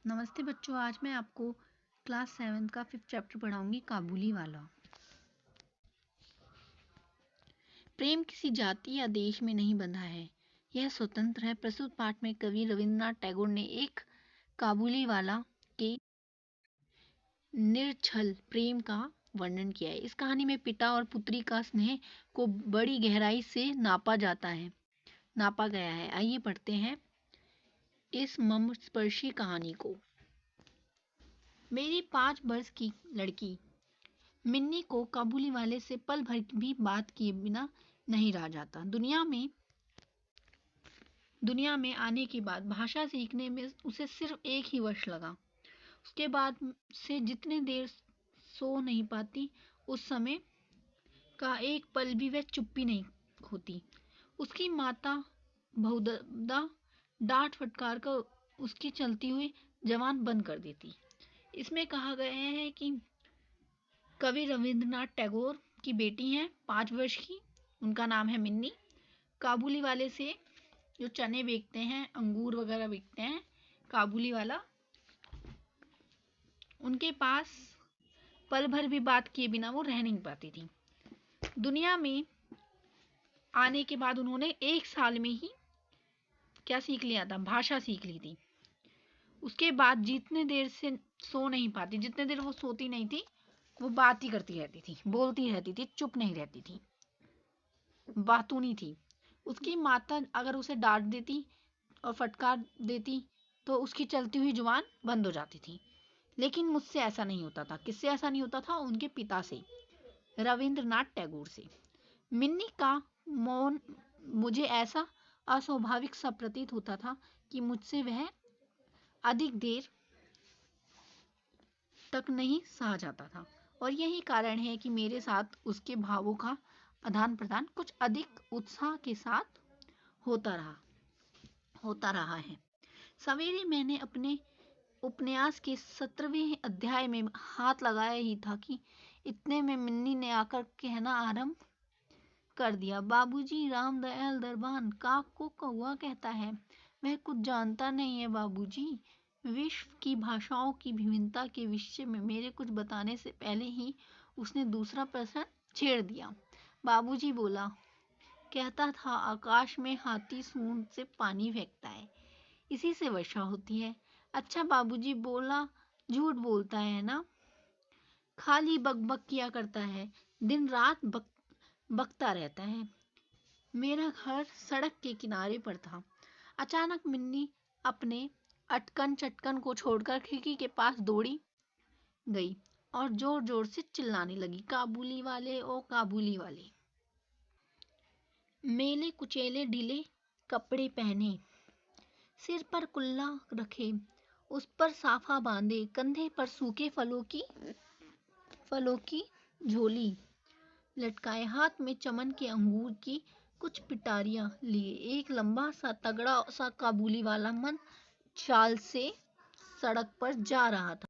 नमस्ते बच्चों, आज मैं आपको क्लास 7 का 5th चैप्टर पढ़ाऊंगी, काबुली वाला। प्रेम किसी जाति या देश में नहीं बंधा है, यह स्वतंत्र है। प्रस्तुत पाठ में कवि रविंद्रनाथ टैगोर ने एक काबुली वाला के निर्छल प्रेम का वर्णन किया है। इस कहानी में पिता और पुत्री का स्नेह को बड़ी गहराई से नापा गया है। आइए पढ़ते हैं इस मर्मस्पर्शी कहानी को। मेरी 5 वर्ष की लड़की मिन्नी को काबुली वाले से पल भर भी बात किए बिना नहीं रहा जाता। दुनिया में आने के बाद भाषा सीखने में उसे सिर्फ 1 ही वर्ष लगा। उसके बाद से जितने देर सो नहीं पाती, उस समय का एक पल भी वह चुप्पी नहीं होती। उसकी माता बहुधा डांट फटकार कर उसकी चलती हुई जबान बंद कर देती। इसमें कहा गया है कि कवि रविंद्रनाथ टैगोर की बेटी हैं 5 वर्ष की, उनका नाम है मिन्नी। काबुली वाले से जो चने बेचते हैं, अंगूर वगैरह बेचते हैं, काबुली वाला, उनके पास पल भर भी बात किए बिना वो रह नहीं पाती थी। दुनिया में आने के बाद उन्होंने 1 साल में ही क्या सीख लिया था? भाषा सीख ली थी। उसके बाद जितने देर से सो नहीं पाती, जितने देर वो सोती नहीं थी, वो बात ही करती रहती थी, बोलती रहती थी, चुप नहीं रहती थी, बातूनी थी। उसकी माता अगर उसे डांट देती और फटकार देती तो उसकी चलती हुई जुबान बंद हो जाती थी। लेकिन मुझसे ऐसा नहीं होता था। किससे ऐसा नहीं होता था? उनके पिता से, रविंद्रनाथ टैगोर से। मिन्नी का मौन मुझे ऐसा अस्वाभाविक सा प्रतीत होता था कि मुझसे वह अधिक देर तक नहीं सहा जाता था, और यही कारण है कि मेरे साथ उसके भावों का आदान प्रदान कुछ अधिक उत्साह के साथ होता रहा है। सवेरे मैंने अपने उपन्यास के 17वें अध्याय में हाथ लगाया ही था कि इतने में मिन्नी ने आकर कहना आरंभ कर दिया, बाबूजी, रामदयाल दरबान काक को कौवा कहता है। वह कुछ जानता नहीं है बाबूजी। विश्व की भाषाओं की विभिन्नता के विषय में मेरे कुछ बताने से पहले ही उसने दूसरा प्रश्न छेड़ दिया। बाबूजी बोला, कहता था आकाश में हाथी सूंड से पानी फेंकता है, इसी से वर्षा होती है। अच्छा बाबूजी, बोला झूठ बोलता है ना? खाली बकबक किया करता है, दिन रात बकता रहता है। मेरा घर सड़क के किनारे पर था। अचानक मिन्नी अपने अटकन चटकन को छोड़कर खिड़की के पास दौड़ी गई और जोर जोर से चिल्लाने लगी, काबुली वाले, ओ काबुली वाले। मेले कुचेले ढीले कपड़े पहने, सिर पर कुल्ला रखे, उस पर साफा बांधे, कंधे पर सूखे फलों की झोली लटकाए, हाथ में चमन के अंगूर की कुछ पिटारियां लिए, एक लंबा सा तगड़ा सा काबुली वाला मन चाल से सड़क पर जा रहा था।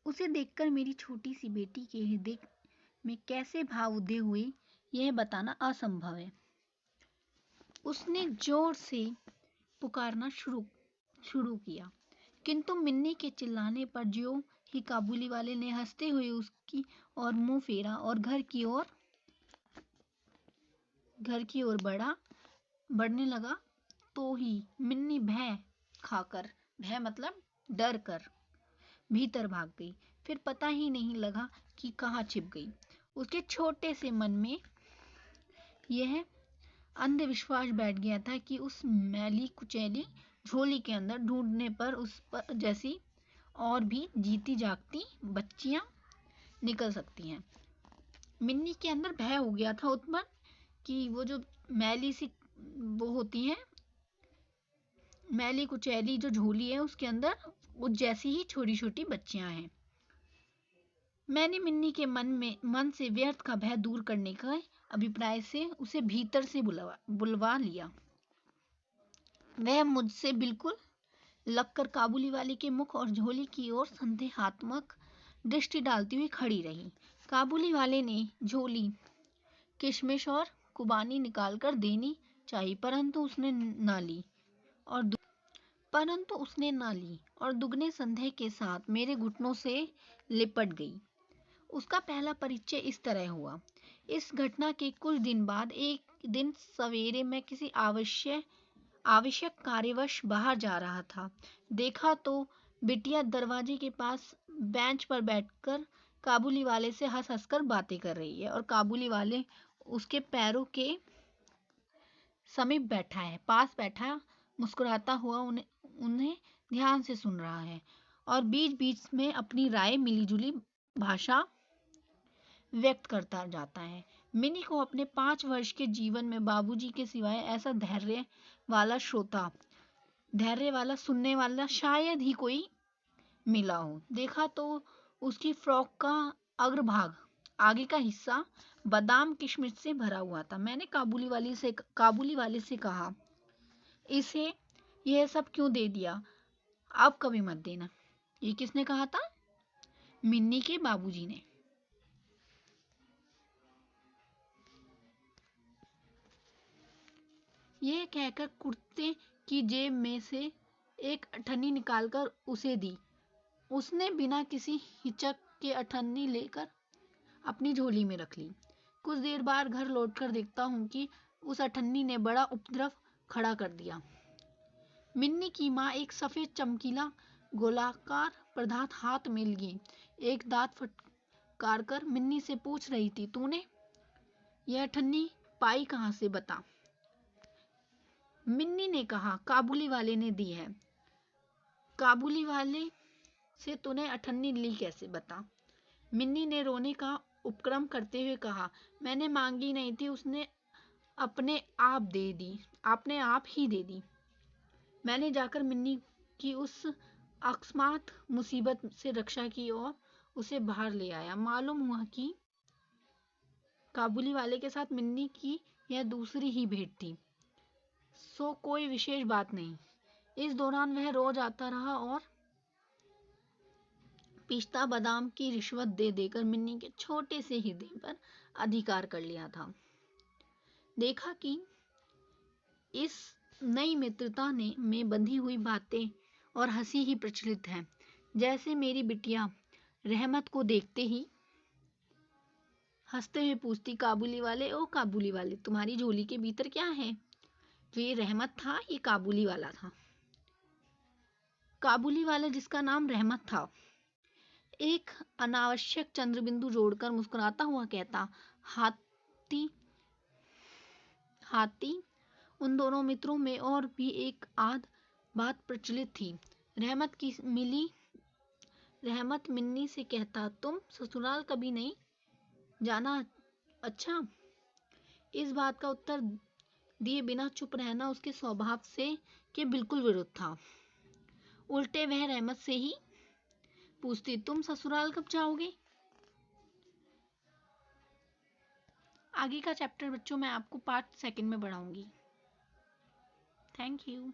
उसे देखकर मेरी छोटी सी बेटी के हृदय में कैसे भाव उदय हुए, यह बताना असंभव है। उसने जोर से पुकारना शुरू किया, किंतु मिन्नी के चिल्लाने पर ज्यों ही काबुली वाले ने हंसते हुए उसकी और मुंह फेरा और घर की ओर बढ़ने लगा, तो ही मिन्नी भय खाकर, भय मतलब डर कर, भीतर भाग गई। फिर पता ही नहीं लगा कि कहाँ छिप गई। उसके छोटे से मन में यह अंधविश्वास बैठ गया था कि उस मैली कुचैली झोली के अंदर ढूंढने पर उस पर जैसी और भी जीती जागती बच्चियां निकल सकती हैं। मिन्नी के अंदर भय हो गया था उत्पन्न कि वो जो मैली सी वो होती है, मैली कुचैली जो झोली है, उसके अंदर वो जैसी ही छोटी छोटी बच्चियां हैं। मैंने मिन्नी के मन से व्यर्थ का भय दूर करने के अभिप्राय से उसे भीतर से बुलवा लिया। वह मुझसे बिल्कुल लगकर काबुली वाले के मुख और झोली की ओर संदेहात्मक दृष्टि डालती हुई खड़ी रही। काबुली वाले ने झोली, किशमिश और कुबानी निकालकर देनी चाहिए, परंतु उसने ना ली और परंतु उसने ना ली और दुगने संदेह के साथ मेरे घुटनों से लिपट गई। उसका पहला परिचय इस तरह हुआ। इस घटना के कुछ दिन बाद एक दिन सवेरे मैं किसी आवश्यक कार्यवश बाहर जा रहा था। देखा तो बिटिया दरवाजे के पास बेंच पर बैठकर काबुली वाले से हंस हंसकर बातें कर रही है और काबुली वाले उसके पैरों के समीप बैठा है, पास बैठा मुस्कुराता हुआ उन्हें ध्यान से सुन रहा है और बीच बीच में अपनी राय मिलीजुली भाषा व्यक्त करता जाता है। मिनी को अपने 5 वर्ष के जीवन में बाबूजी के सिवाय ऐसा धैर्य वाला सुनने वाला शायद ही कोई मिला हो। देखा तो उसकी फ्रॉक का अग्रभाग, आगे का हिस्सा बादाम किशमिश से भरा हुआ था। मैंने काबुली वाले से कहा, इसे यह सब क्यों दे दिया? अब कभी मत देना। ये किसने कहा था? मिन्नी के बाबूजी ने। यह कहकर कुर्ते की जेब में से एक अठन्नी निकालकर उसे दी। उसने बिना किसी हिचक के अठन्नी लेकर अपनी झोली में रख ली। कुछ देर बाद घर लौटकर देखता हूँ कि उस अठन्नी ने बड़ा उपद्रव खड़ा कर दिया। मिन्नी की माँ एक सफेद चमकीला गोलाकार पदार्थ हाथ में लिए एक दांत फटकार कर मिन्नी से पूछ रही थी, तूने यह अठन्नी पाई कहाँ से, बता। मिन्नी ने कहा, काबुली वाले ने दी है। काबुली वाले से तूने अठन्नी ली कैसे, बता। मिन्नी ने रोने का उपक्रम करते हुए कहा, मैंने मांगी नहीं थी, उसने आपने आप ही दे दी। मैंने जाकर मिन्नी की उस अकस्मात मुसीबत से रक्षा की और उसे बाहर ले आया। मालूम हुआ कि काबुली वाले के साथ मिन्नी की यह दूसरी ही भेंट थी। सो कोई विशेष बात नहीं। इस दौरान वह रोज आता रहा और पिस्ता बादाम की रिश्वत दे देकर मिन्नी के छोटे से हृदय पर अधिकार कर लिया था। देखा कि इस नई मित्रता में बंधी हुई बातें और हंसी ही प्रचलित है। जैसे मेरी बिटिया रहमत को देखते ही हंसते हुए पूछती, काबुली वाले, ओ काबुली वाले, तुम्हारी झोली के भीतर क्या है? तो ये रहमत था, ये काबुली वाला था। काबुली वाला जिसका नाम रहमत था एक अनावश्यक चंद्रबिंदु जोड़कर मुस्कुराता हुआ कहता, हाथी हाथी उन दोनों मित्रों में और भी एक आध बात प्रचलित थी। रहमत मिन्नी से कहता, तुम ससुराल कभी नहीं जाना? अच्छा। इस बात का उत्तर दिए बिना चुप रहना उसके स्वभाव से के बिल्कुल विरुद्ध था। उल्टे वह रहमत से ही पूछती, तुम ससुराल कब जाओगे? आगे का चैप्टर बच्चों मैं आपको पार्ट 2 में पढ़ाऊंगी। Thank you.